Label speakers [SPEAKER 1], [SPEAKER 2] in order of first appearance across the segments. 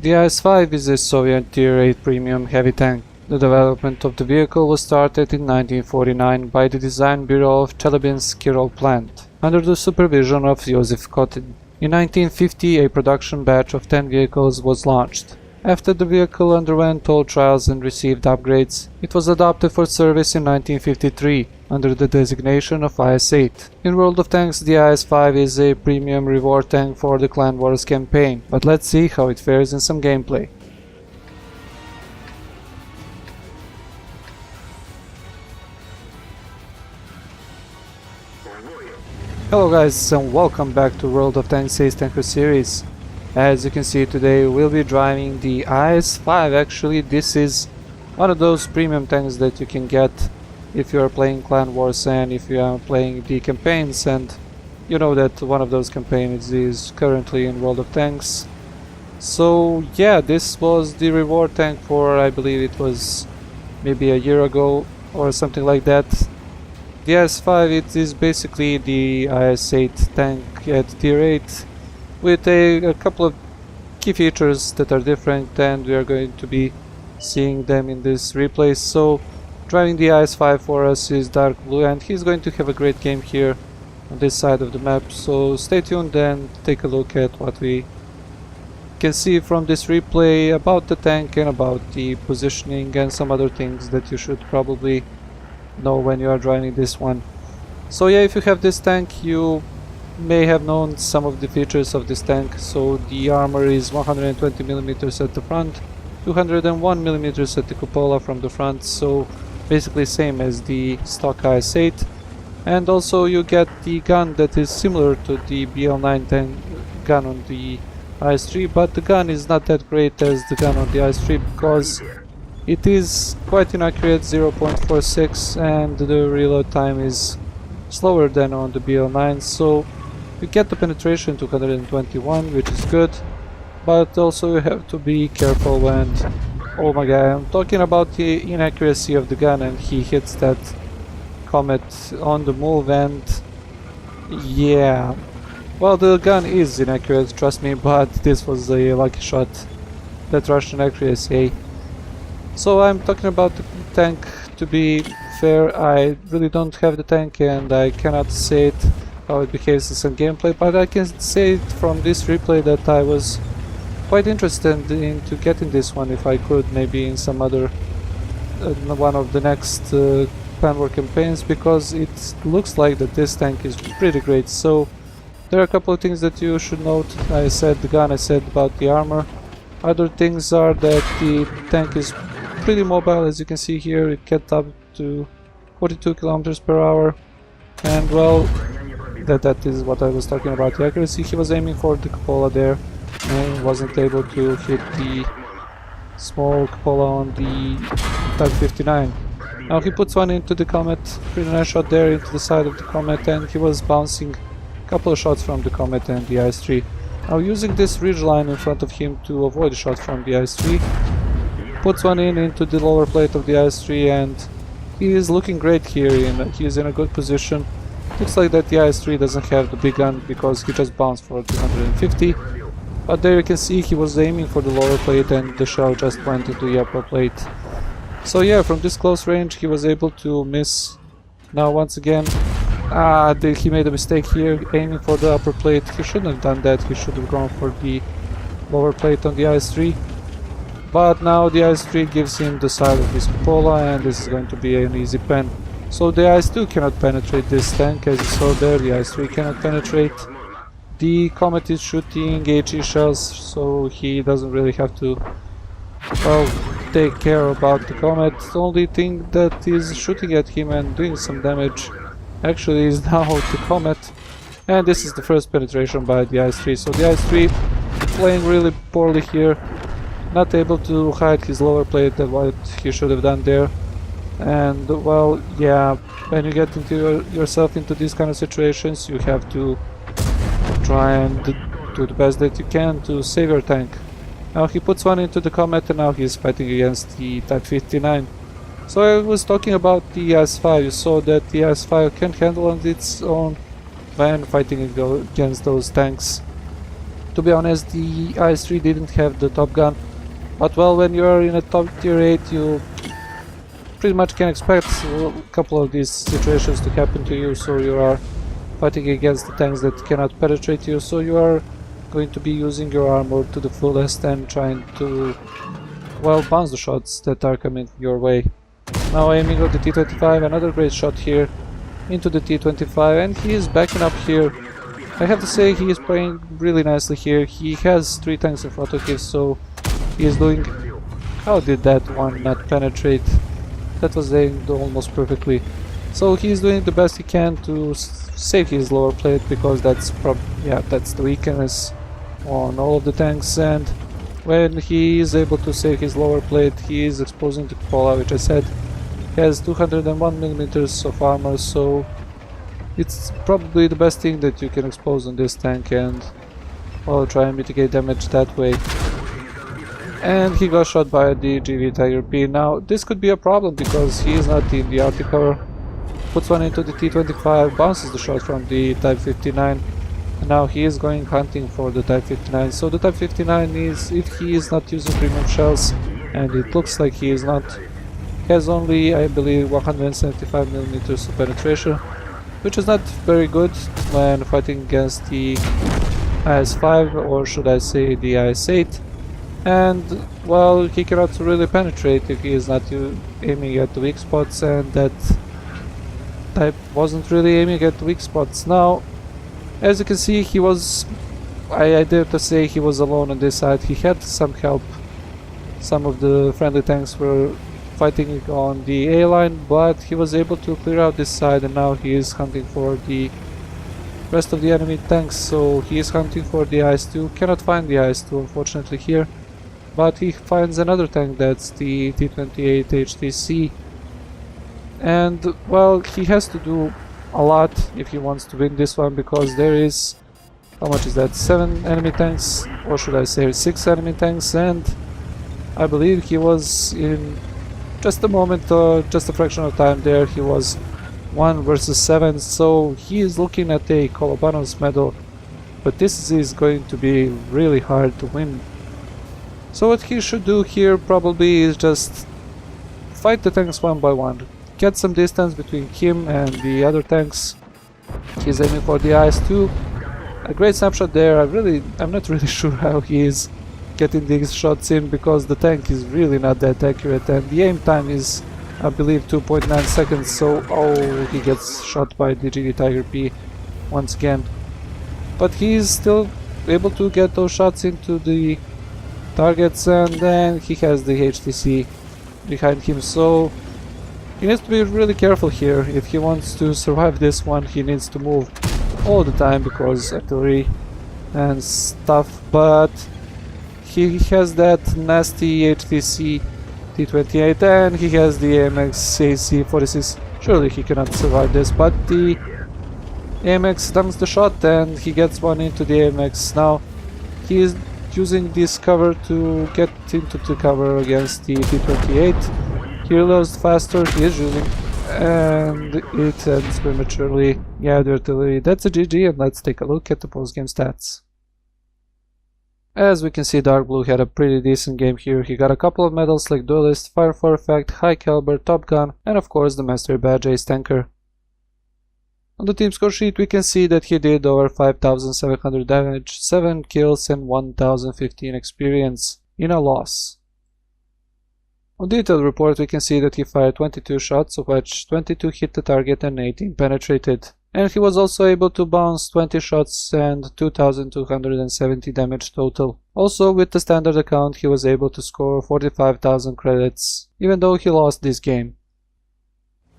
[SPEAKER 1] The IS-5 is a Soviet Tier 8 premium heavy tank. The development of the vehicle was started in 1949 by the Design Bureau of Chelyabinsk Kirov plant, under the supervision of Joseph Kotin. In 1950, a production batch of 10 vehicles was launched. After the vehicle underwent all trials and received upgrades, it was adopted for service in 1953 under the designation of IS-8. In World of Tanks, the IS-5 is a premium reward tank for the Clan Wars campaign, but let's see how it fares in some gameplay. Hello guys, and welcome back to World of Tanks Ace Tanker series. As you can see, today we'll be driving the IS-5. Actually, this is one of those premium tanks that you can get if you are playing Clan Wars and if you are playing the campaigns, and you know that one of those campaigns is currently in World of Tanks. So yeah, this was the reward tank for, I believe it was maybe a year ago or something like that. The IS-5, it is basically the IS-8 tank at Tier 8 with a couple of key features that are different, and we are going to be seeing them in this replay. So driving the IS-5 for us is D4rkBlue, and he's going to have a great game here on this side of the map. So stay tuned and take a look at what we can see from this replay about the tank and about the positioning and some other things that you should probably know when you are driving this one. So yeah, if you have this tank, you may have known some of the features of this tank. So the armor is 120mm at the front, 201mm at the cupola from the front, so basically same as the stock IS-8. And also you get the gun that is similar to the BL9 tank gun on the IS-3, but the gun is not that great as the gun on the IS-3 because it is quite inaccurate, 0.46, and the reload time is slower than on the BL9, so you get the penetration to 121, which is good, but also you have to be careful when, oh my god, I'm talking about the inaccuracy of the gun, and he hits that comet on the move, and yeah, well, the gun is inaccurate, trust me, but this was a lucky shot, that Russian accuracy. So I'm talking about the tank. To be fair, I really don't have the tank and I cannot say it how it behaves in some gameplay, but I can say it from this replay that I was quite interested into getting this one if I could, maybe in some other one of the next Clan War campaigns, because it looks like that this tank is pretty great. So there are a couple of things that you should note. I said the gun, I said about the armor. Other things are that the tank is pretty mobile, as you can see here. It gets up to 42 kilometers per hour, and well, that is what I was talking about, the accuracy. He was aiming for the cupola there and wasn't able to hit the small cupola on the Type 59. Now he puts one into the comet, pretty nice shot there into the side of the comet, and he was bouncing a couple of shots from the comet and the IS-3. Now using this ridge line in front of him to avoid the shot from the IS-3, puts one into the lower plate of the IS-3, and he is looking great here. He is in a good position. Looks like that the IS-3 doesn't have the big gun because he just bounced for 250, but there you can see he was aiming for the lower plate and the shell just went into the upper plate. So yeah, from this close range he was able to miss. Now once again, he made a mistake here aiming for the upper plate. He shouldn't have done that, he should have gone for the lower plate on the IS-3. But now the IS-3 gives him the side of his cupola, and this is going to be an easy pen. So the IS-2 cannot penetrate this tank, as you saw there. The IS-3 cannot penetrate. The comet is shooting HE shells, so he doesn't really have to, well, take care about the comet. The only thing that is shooting at him and doing some damage actually is now the comet, and this is the first penetration by the IS-3. So the IS-3 playing really poorly here, not able to hide his lower plate than what he should have done there. And well, yeah, when you get into yourself into these kind of situations, you have to try and do the best that you can to save your tank. Now he puts one into the comet, and now he's fighting against the Type 59. So I was talking about the IS-5. You saw that the IS-5 can handle on its own when fighting against those tanks. To be honest, the IS-3 didn't have the top gun, but well, when you are in a top tier 8 you pretty much can expect a couple of these situations to happen to you, so you are fighting against the tanks that cannot penetrate you, so you are going to be using your armor to the fullest and trying to, well, bounce the shots that are coming your way. Now aiming at the T-25, another great shot here into the T-25, and he is backing up here. I have to say he is playing really nicely here. He has 3 tanks in front of him, so he is doing... How did that one not penetrate? That was aimed almost perfectly. So he is doing the best he can to save his lower plate, because that's that's the weakness on all of the tanks, and when he is able to save his lower plate, he is exposing the cupola, which I said has 201mm of armor, so it's probably the best thing that you can expose on this tank, and well, try and mitigate damage that way. And he got shot by the GV Tiger P. Now this could be a problem because he is not in the RT cover. Puts one into the T-25, bounces the shot from the Type 59, and now he is going hunting for the Type 59. So the Type 59 is, if he is not using premium shells, and it looks like he is not, has only, I believe, 175mm of penetration, which is not very good when fighting against the IS-5, or should I say the IS-8. And well, he cannot really penetrate if he is not aiming at the weak spots, and that type wasn't really aiming at the weak spots. Now, as you can see, he was, I dare to say, he was alone on this side. He had some help. Some of the friendly tanks were fighting on the A line, but he was able to clear out this side, and now he is hunting for the rest of the enemy tanks. So he is hunting for the IS-2, cannot find the IS-2 unfortunately here, but he finds another tank, that's the T-28 HTC, and well, he has to do a lot if he wants to win this one, because there is, how much is that, 7 enemy tanks, or should I say 6 enemy tanks, and I believe he was in just a moment, just a fraction of time there, he was 1 versus 7, so he is looking at a Colobanos medal, but this is going to be really hard to win. So what he should do here probably is just fight the tanks one by one, get some distance between him and the other tanks. He's aiming for the IS-2. A great snapshot there. I'm not really sure how he is getting these shots in, because the tank is really not that accurate, and the aim time is, I believe, 2.9 seconds, so oh, he gets shot by the GD Tiger P once again. But he is still able to get those shots into the targets, and then he has the HTC behind him, so he needs to be really careful here. If he wants to survive this one, he needs to move all the time, because artillery and stuff, but he has that nasty HTC T-28, and he has the AMX AC-46. Surely he cannot survive this, but the AMX dumps the shot and he gets one into the AMX. Now he is using this cover to get into the cover against the T-28. He reloads faster, he is using, and it ends prematurely. Yeah, the artillery, that's a GG, and let's take a look at the post-game stats. As we can see, Dark Blue had a pretty decent game here. He got a couple of medals like Duelist, Fire for Effect, High Caliber, Top Gun, and of course the Mastery Badge Ace Tanker. On the team score sheet we can see that he did over 5,700 damage, 7 kills and 1,015 experience in a loss. On detailed report we can see that he fired 22 shots, of which 22 hit the target and 18 penetrated. And he was also able to bounce 20 shots and 2,270 damage total. Also, with the standard account he was able to score 45,000 credits, even though he lost this game.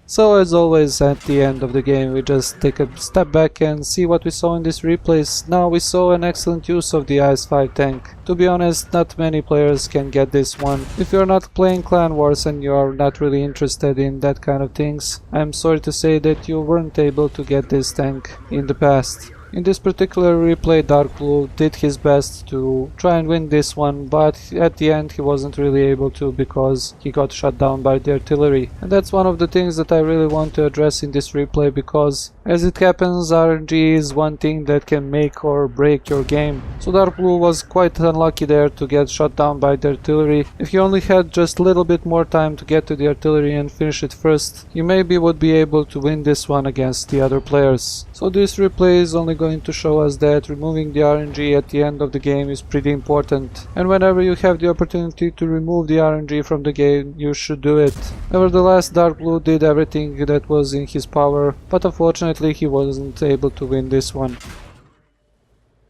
[SPEAKER 1] So as always, at the end of the game we just take a step back and see what we saw in these replays. Now we saw an excellent use of the IS-5 tank. To be honest, not many players can get this one. If you're not playing Clan Wars and you're not really interested in that kind of things, I'm sorry to say that you weren't able to get this tank in the past. In this particular replay, Dark Blue did his best to try and win this one, but at the end he wasn't really able to because he got shot down by the artillery. And that's one of the things that I really want to address in this replay, because as it happens, RNG is one thing that can make or break your game. So Dark Blue was quite unlucky there to get shot down by the artillery. If he only had just a little bit more time to get to the artillery and finish it first, he maybe would be able to win this one against the other players. So this replay is only going to show us that removing the RNG at the end of the game is pretty important, and whenever you have the opportunity to remove the RNG from the game, you should do it. Nevertheless, Dark Blue did everything that was in his power, but unfortunately he wasn't able to win this one.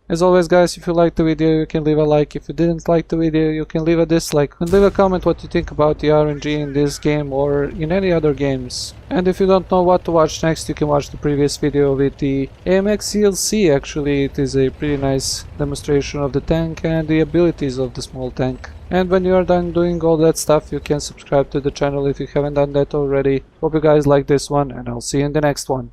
[SPEAKER 1] As always guys, if you liked the video you can leave a like, if you didn't like the video you can leave a dislike, and leave a comment what you think about the RNG in this game or in any other games. And if you don't know what to watch next, you can watch the previous video with the AMX CLC. Actually it is a pretty nice demonstration of the tank and the abilities of the small tank. And when you are done doing all that stuff, you can subscribe to the channel if you haven't done that already. Hope you guys like this one, and I'll see you in the next one.